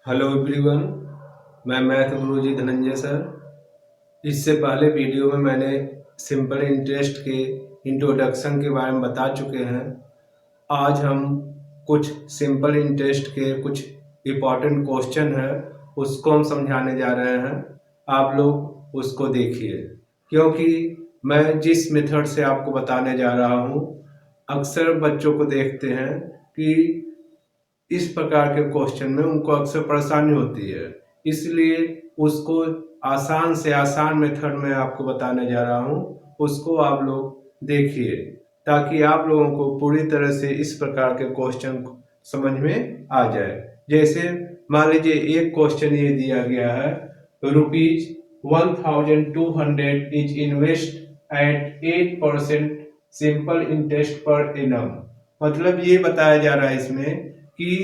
Hello everyone, मैं math गुरुजी Dhananjay sir. इससे पहले वीडियो में मैंने सिंपल इंटरेस्ट के इंट्रोडक्शन के बारे में बता चुके हैं। आज हम कुछ सिंपल इंटरेस्ट के कुछ इम्पॉर्टेंट क्वेश्चन है, उसको हम समझाने जा रहे हैं। आप लोग उसको देखिए, क्योंकि मैं जिस मेथड से आपको बताने जा रहा हूँ, अक्सर बच्चों को देखते हैं कि इस प्रकार के क्वेश्चन में उनको अक्सर परेशानी होती है। इसलिए उसको आसान से आसान मेथड में आपको बताने जा रहा हूँ, उसको आप लोग देखिए, ताकि आप लोगों को पूरी तरह से इस प्रकार के क्वेश्चन समझ में आ जाए। जैसे मान लीजिए एक क्वेश्चन ये दिया गया है, ₹1200 is invest eight 8% simple interest per annum. मतलब ये बताया जा रहा है इसमें कि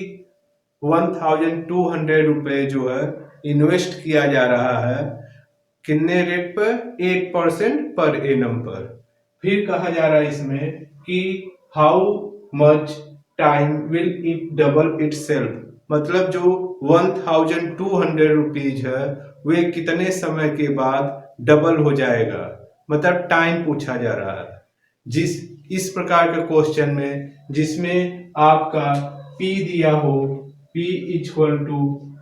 1200 रुपये जो है इन्वेस्ट किया जा रहा है, कितने रेट पर? 8% पर एनम पर। फिर कहा जा रहा है इसमें कि how much time will it double it self. मतलब जो 1200 रुपीज है वे कितने समय के बाद डबल हो जाएगा, मतलब टाइम पूछा जा रहा है। जिस इस प्रकार के क्वेश्चन में जिसमें आपका P दिया हो, P इक्वल टू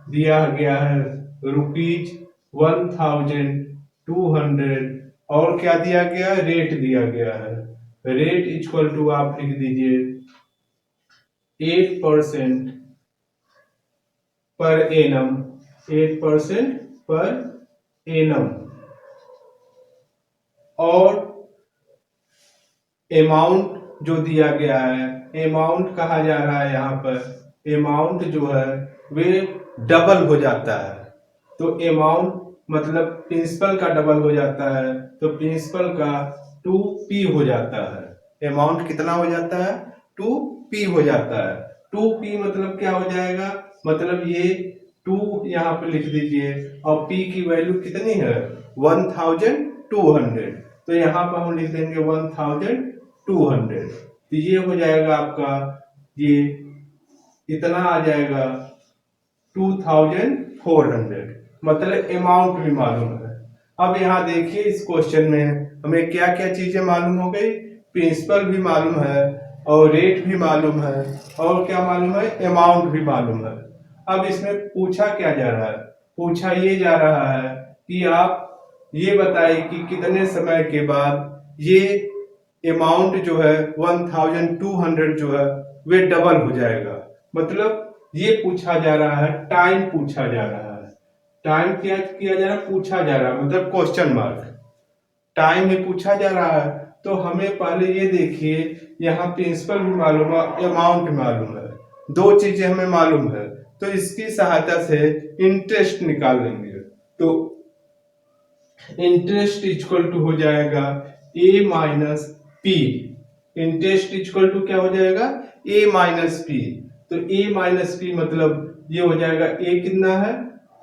दिया गया है ₹1200 और क्या दिया गया है? रेट दिया गया है। रेट इक्वल टू आप लिख दीजिए 8% पर एनम, 8% पर एनम। और अमाउंट जो दिया गया है, अमाउंट कहा जा रहा है यहाँ पर, अमाउंट जो है वे डबल हो जाता है। तो अमाउंट मतलब प्रिंसिपल का डबल हो जाता है, तो प्रिंसिपल का 2p हो जाता है। अमाउंट कितना हो जाता है? 2p हो जाता है। 2p मतलब क्या हो जाएगा? मतलब ये 2 यहाँ पे लिख दीजिए और p की वैल्यू कितनी है? 1200। तो यहाँ पर हम लिख देंगे 1200। तो ये हो जाएगा आपका, ये इतना आ जाएगा 2400। मतलब अमाउंट भी मालूम है। अब यहाँ देखिए इस क्वेश्चन में हमें क्या क्या चीजें मालूम हो गई? प्रिंसिपल भी मालूम है और रेट भी मालूम है और क्या मालूम है? अमाउंट भी मालूम है। अब इसमें पूछा क्या जा रहा है? पूछा ये जा रहा है कि आप ये बताइए कि कितने समय के बाद ये अमाउंट जो है 1200 जो है वे डबल हो जाएगा। मतलब ये पूछा जा रहा है, टाइम पूछा जा रहा है। टाइम क्या किया जा रहा है? पूछा जा रहा है, मतलब क्वेश्चन मार्क। टाइम ही पूछा जा रहा है। तो हमें पहले ये देखिए, यहाँ प्रिंसिपल भी मालूम है, अमाउंट मालूम है, दो चीजें हमें मालूम है। तो इसकी सहायता से इंटरेस्ट निकाल लेंगे। तो इंटरेस्ट इक्वल टू हो जाएगा A minus P. Interest equal to क्या हो जाएगा? A minus P. तो ए माइनस पी मतलब ये हो जाएगा, ए कितना है?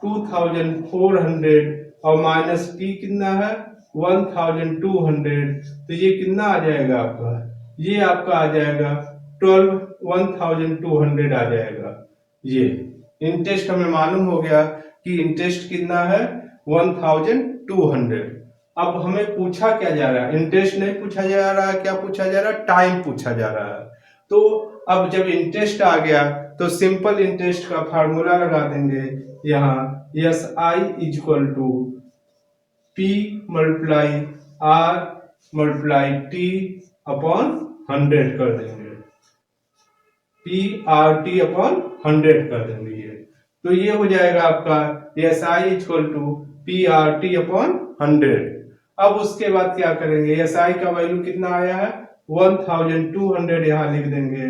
2400 और माइनस पी कितना है? 1200। तो ये कितना आ जाएगा आपका? ये आपका आ जाएगा 1200 आ जाएगा। ये इंटरेस्ट हमें मालूम हो गया कि इंटरेस्ट कितना है? 1200। अब हमें पूछा क्या जा रहा है? इंटरेस्ट नहीं पूछा जा रहा है, क्या पूछा जा रहा है? टाइम पूछा जा रहा है। तो अब जब इंटरेस्ट आ गया तो सिंपल इंटरेस्ट का फार्मूला लगा देंगे यहाँ, S I equal to P multiply R multiply T upon 100 कर देंगे। पी आर टी अपॉन 100 कर देंगे ये। तो ये हो जाएगा आपका S I equal to P R T upon 100। अब उसके बाद क्या करेंगे? एस आई का वैल्यू कितना आया है? 1200 यहाँ लिख देंगे।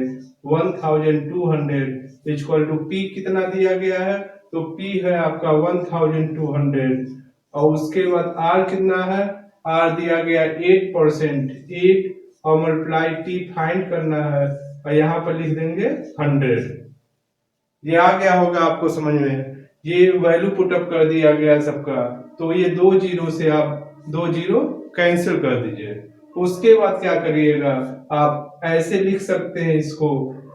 1200 इक्वल टू पी कितना दिया गया है? तो पी है आपका 1200 और उसके बाद आर कितना है? आर दिया गया 8%, 8 और मल्टीप्लाई टी फाइंड करना है और यहाँ पर लिख देंगे 100। ये आ गया होगा आपको समझ में। ये वैल्यू पुटअप कर दिया गया सबका। तो ये 2 जीरो से आप 2 जीरो कैंसिल कर दीजिए। उसके बाद क्या करिएगा? आप ऐसे लिख सकते हैं इसको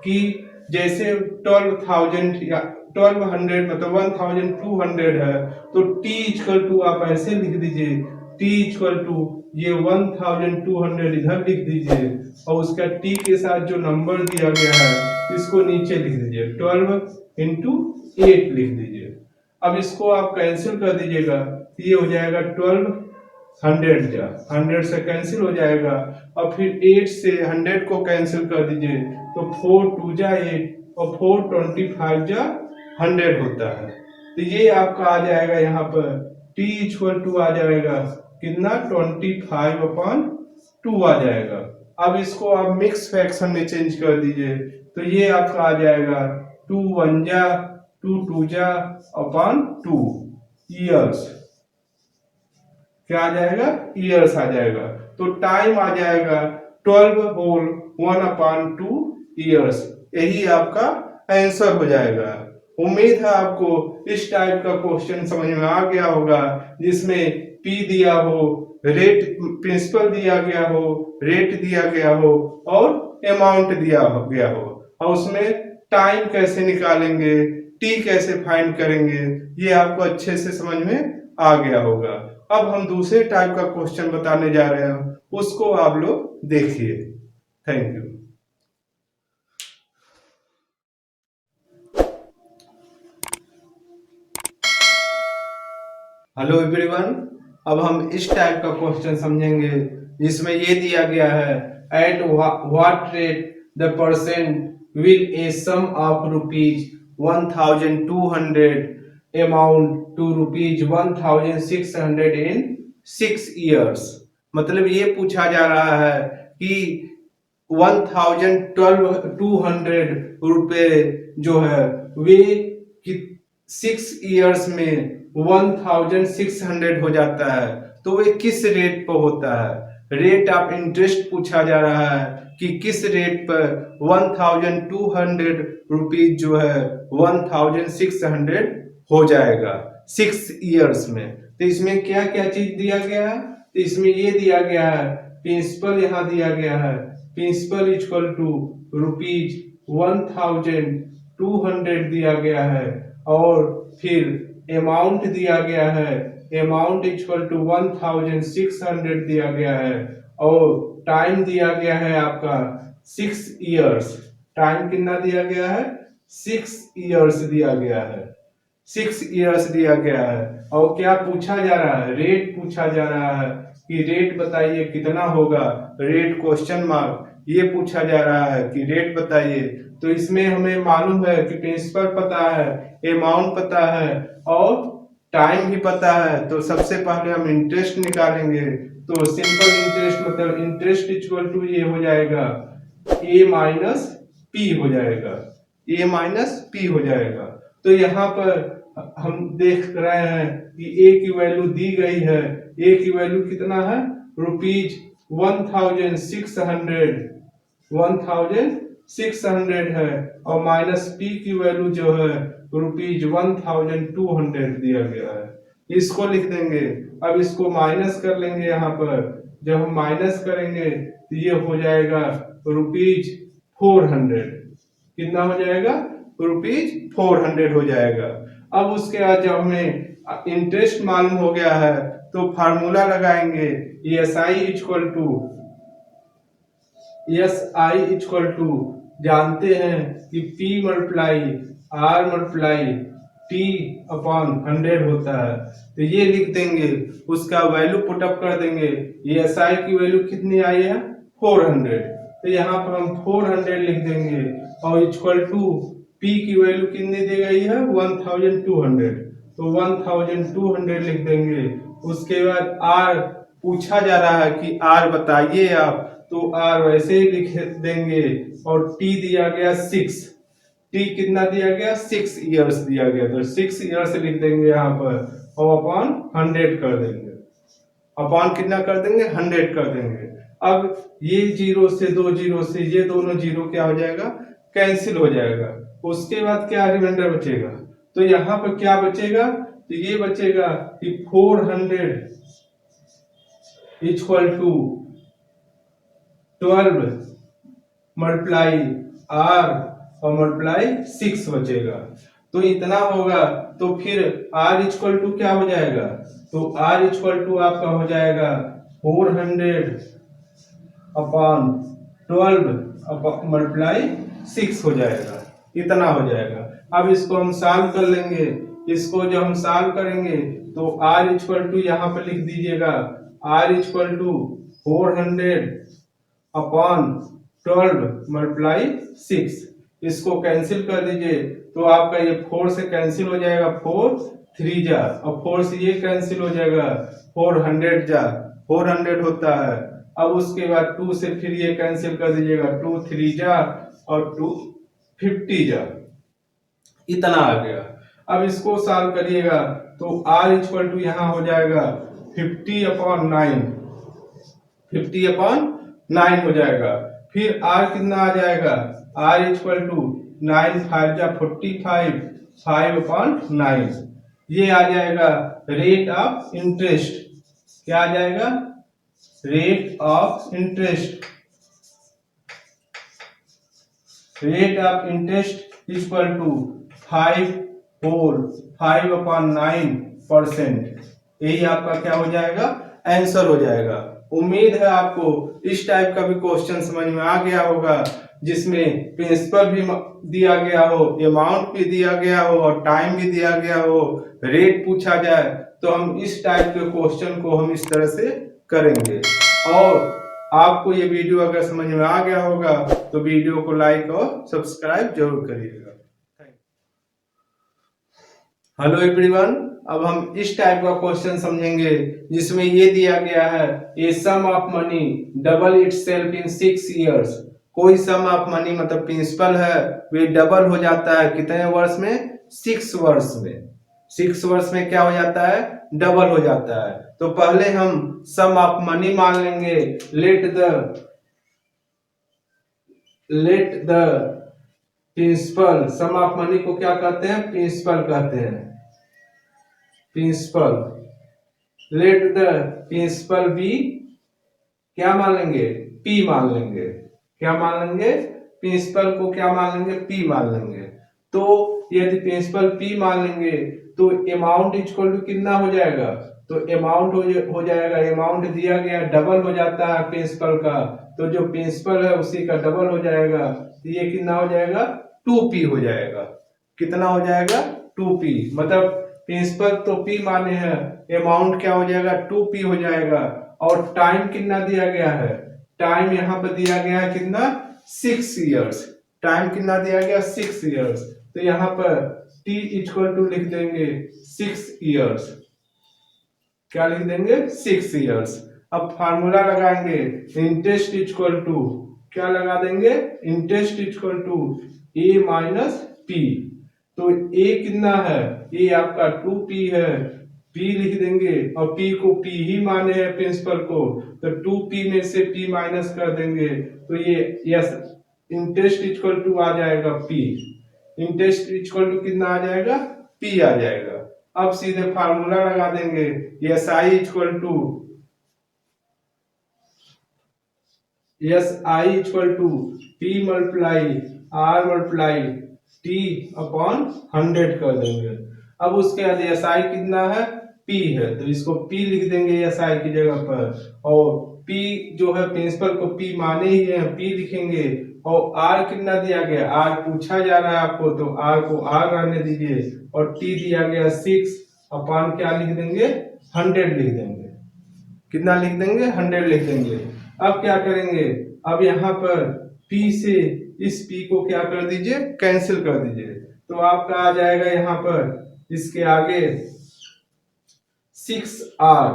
कि जैसे 12,000 या 1200 मतलब 1200 है, तो t इक्वल टू आप ऐसे लिख दीजिए, t इक्वल टू ये 1200 इधर लिख दीजिए और उसका t के साथ जो नंबर दिया गया है इसको नीचे लिख दीजिए, 12 इंटू 8 लिख दीजिए। अब इसको आप कैंसिल कर दीजिएगा, ये हो जाएगा 100 से कैंसिल हो जाएगा, और फिर 8 से 100 को कैंसिल कर दीजिए, तो 4 2 जा 8 और 4 25 जा 100 होता है। तो ये आपका आ जाएगा यहाँ पर t इक्वल टू आ जाएगा कितना, 25/2 आ जाएगा। अब इसको आप मिक्स फ्रैक्शन में चेंज कर दीजिए, तो ये आपका आ जाएगा 2 1 जा 2 2 जा अपॉन 2 ईयर्स, क्या आ जाएगा, ईयर्स आ जाएगा। तो टाइम आ जाएगा 12 होल 1/2 ईयर्स, यही आपका आंसर हो जाएगा। उम्मीद है आपको इस टाइप का क्वेश्चन समझ में आ गया होगा, जिसमें P दिया हो, रेट प्रिंसिपल दिया गया हो, रेट दिया गया हो और अमाउंट दिया गया हो, और उसमें टाइम कैसे निकालेंगे, T कैसे फाइंड करेंगे, ये आपको अच्छे से समझ में आ गया होगा। अब हम दूसरे टाइप का क्वेश्चन बताने जा रहे हैं, उसको आप लोग देखिए। Thank you. हेलो एवरीवन, अब हम इस टाइप का क्वेश्चन समझेंगे जिसमें ये दिया गया है, at what rate the percent will a sum of ₹1200 amount to ₹1600 in 6 years. मतलब ये पूछा जा रहा है कि 1200 रुपए जो है वे 6 ईयर्स में 1600 हो जाता है, तो वे किस रेट पर होता है। रेट ऑफ इंटरेस्ट पूछा जा रहा है कि किस रेट पर 1200 रुपीज जो है 1600 हो जाएगा 6 ईयर्स में। तो इसमें क्या क्या चीज दिया गया है, तो इसमें ये दिया गया है, प्रिंसिपल यहाँ दिया गया है, प्रिंसिपल इक्वल टू ₹1200 दिया गया है, और फिर अमाउंट दिया गया है, अमाउंट इक्वल टू 1600 दिया गया है, और टाइम दिया गया है आपका 6 ईयर्स। टाइम कितना दिया गया है, 6 ईयर्स दिया गया है, 6 ईयर्स दिया गया है। और क्या पूछा जा रहा है, रेट पूछा जा रहा है कि रेट बताइए कितना होगा, रेट क्वेश्चन मार्क, ये पूछा जा रहा है कि रेट बताइए। तो इसमें हमें मालूम है कि प्रिंसिपल पता है, अमाउंट पता है और टाइम भी पता है। तो सबसे पहले हम इंटरेस्ट निकालेंगे, तो सिंपल इंटरेस्ट मतलब इंटरेस्ट इक्वल टू ये हो जाएगा a माइनस पी हो जाएगा, a माइनस पी हो जाएगा। तो यहाँ पर हम देख रहे हैं कि a की वैल्यू दी गई है, a की वैल्यू कितना है, ₹1600 है, और माइनस p की वैल्यू जो है ₹1200 दिया गया है, इसको लिख देंगे। अब इसको माइनस कर लेंगे, यहाँ पर जब हम माइनस करेंगे तो ये हो जाएगा ₹400, कितना हो जाएगा, ₹400 हो जाएगा। अब उसके बाद जब हमें इंटरेस्ट मालूम हो गया है तो फार्मूला लगाएंगे, SI इक्वल टू जानते हैं कि P multiply R multiply T upon 100 होता है। तो ये लिख देंगे, उसका वैल्यू पुटअप कर देंगे। ये SI की वैल्यू कितनी आई है, 400, तो यहाँ पर हम 400 लिख देंगे, और इक्वल टू P की वैल्यू कितनी दी गई है, 1200, तो 1200 लिख देंगे। उसके बाद R पूछा जा रहा है कि R बताइए आप, तो R वैसे ही लिख देंगे, और T दिया गया 6, T कितना दिया गया, 6 ईयर्स दिया गया, तो 6 ईयर्स लिख देंगे यहाँ पर, और अपॉन 100 कर देंगे, अपॉन कितना कर देंगे, 100 कर देंगे। अब ये जीरो से दो जीरो से ये दोनों जीरो क्या हो जाएगा, कैंसिल हो जाएगा। उसके बाद क्या रिमाइंडर बचेगा, तो यहाँ पर क्या बचेगा, तो ये बचेगा कि 400 इक्वल टू 12 मल्टीप्लाई R और मल्टीप्लाई 6 बचेगा। तो इतना होगा, तो फिर r इक्वल टू क्या हो जाएगा, तो r इक्वल टू आपका हो जाएगा 400 अपॉन 12 मल्टीप्लाई 6 हो जाएगा, इतना हो जाएगा। अब इसको हम सॉल्व कर लेंगे, इसको जब हम सॉल्व करेंगे तो r इक्वल टू यहाँ पे लिख दीजिएगा, r equal to 400 upon 12 multiply 6, इसको कैंसिल कर दीजिए तो आपका ये 4 से कैंसिल हो जाएगा, 4 3 जा, और 4 से ये कैंसिल हो जाएगा, 400 जा, 400 होता है। अब उसके बाद 2 से फिर ये कैंसिल कर दीजिएगा, 2 3 जा और 2 50 जा, इतना आ गया। अब इसको सॉल्व करिएगा तो r इक्वल टू यहाँ हो जाएगा 50 अपॉन 9, 50 अपॉन 9 हो जाएगा। फिर r कितना आ जाएगा, r इक्वल टू 9 5 जा 45, 5 अपॉन 9, ये आ जाएगा रेट ऑफ इंटरेस्ट, क्या आ जाएगा, rate of interest, rate of interest equal to 5 upon 9%, यही आपका क्या हो जाएगा, आंसर हो जाएगा। उम्मीद है आपको इस टाइप का भी क्वेश्चन समझ में आ गया होगा, जिसमें प्रिंसिपल भी दिया गया हो, अमाउंट भी दिया गया हो और टाइम भी दिया गया हो, रेट पूछा जाए, तो हम इस टाइप के क्वेश्चन को हम इस तरह से करेंगे। और आपको ये वीडियो अगर समझ में आ गया होगा तो वीडियो को लाइक और सब्सक्राइब जरूर करिएगा। हेलो एवरीवन, अब हम इस टाइप का क्वेश्चन समझेंगे जिसमें ये दिया गया है, a sum of money double itself in 6 years. कोई सम ऑफ मनी मतलब प्रिंसिपल है, वे डबल हो जाता है कितने वर्ष में, 6 वर्ष में। 6 वर्ष में क्या हो जाता है, डबल हो जाता है। तो पहले हम सम ऑफ मनी मान लेंगे, let the principal, sum of money को क्या कहते हैं, प्रिंसिपल कहते हैं, principal. Let the principal be, क्या मान लेंगे, पी मान लेंगे, क्या मान लेंगे, प्रिंसिपल को क्या मान लेंगे, पी मान लेंगे। तो यदि प्रिंसिपल पी मान लेंगे तो अमाउंट इक्वल टू कितना हो जाएगा, तो अमाउंट हो जाएगा, अमाउंट दिया गया डबल हो जाता है प्रिंसिपल का, तो जो प्रिंसिपल है उसी का डबल हो जाएगा, तो ये कितना हो जाएगा, 2p हो जाएगा। कितना हो जाएगा, 2p, मतलब प्रिंसिपल तो p माने हैं, अमाउंट क्या हो जाएगा, 2p हो जाएगा। और टाइम कितना दिया गया है, टाइम यहाँ पर दिया गया है कितना, 6 इयर्स, टाइम कितना दिया गया, 6 इयर्स। तो यहाँ पर t इक्वल टू लिख देंगे 6 इयर्स, क्या लिख देंगे, 6 इयर्स। अब फार्मूला लगाएंगे, इंटरेस्ट इक्वल टू, क्या लगा देंगे, interest equal to a minus P. तो a कितना है, a आपका 2p है, p लिख देंगे, और p को p ही माने हैं प्रिंसिपल को, तो 2p में से p माइनस कर देंगे, तो ये यस इंटरेस्ट इक्वल टू आ जाएगा p, इंटरेस्ट इक्वल टू कितना आ जाएगा, p आ जाएगा। अब सीधे फार्मूला लगा देंगे, S I equal to P multiply R multiply T upon 100 कर देंगे। अब उसके बाद एस आई कितना है, पी है, तो इसको पी लिख देंगे एस आई की जगह पर, और पी जो है प्रिंसिपल को पी माने ही है, पी लिखेंगे। और आर कितना दिया गया, आर पूछा जा रहा है आपको, तो आर को आर रहने दीजिए, और टी दिया गया 6 अपॉन क्या लिख देंगे, 100 लिख देंगे। कितना लिख देंगे, 100 लिख देंगे। अब क्या करेंगे, अब यहाँ पर p से इस p को क्या कर दीजिए, कैंसिल कर दीजिए, तो आपका आ जाएगा यहाँ पर इसके आगे 6r,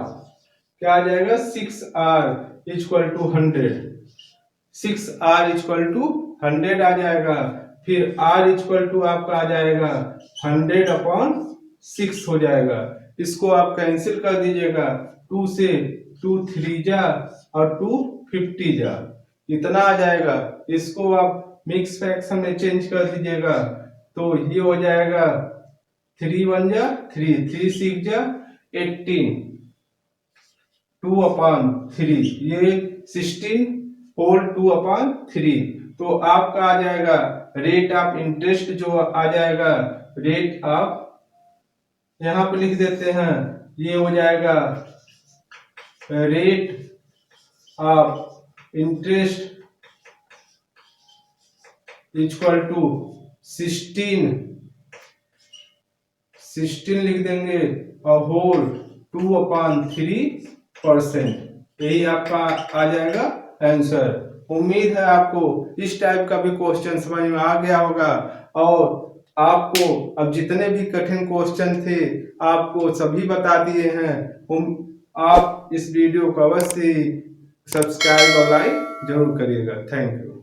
क्या आ जाएगा, 6r equal to 100, 6r equal to 100 आ जाएगा। फिर r इक्वल टू आपका आ जाएगा 100 अपॉन 6 हो जाएगा। इसको आप कैंसिल कर दीजिएगा, 2 से 2 3 जा और 2 50 जा, इतना आ जाएगा। इसको आप मिक्स फ्रैक्शन में चेंज कर दीजिएगा, तो ये हो जाएगा 3 1 जा 3, 3 6 जा 18, 2 अपॉन 3, ये 16 होल 2 अपॉन 3। तो आपका आ जाएगा रेट ऑफ इंटरेस्ट जो आ जाएगा रेट ऑफ, यहाँ पे लिख देते हैं, ये हो जाएगा rate of interest equal to 16 लिख देंगे और होल 2/3%। यही आपका आ जाएगा आंसर। उम्मीद है आपको इस टाइप का भी क्वेश्चन समझ में आ गया होगा, और आपको अब जितने भी कठिन क्वेश्चन थे आपको सभी बता दिए हैं। आप इस वीडियो को अवश्य सब्सक्राइब और लाइक जरूर करिएगा। Thank you.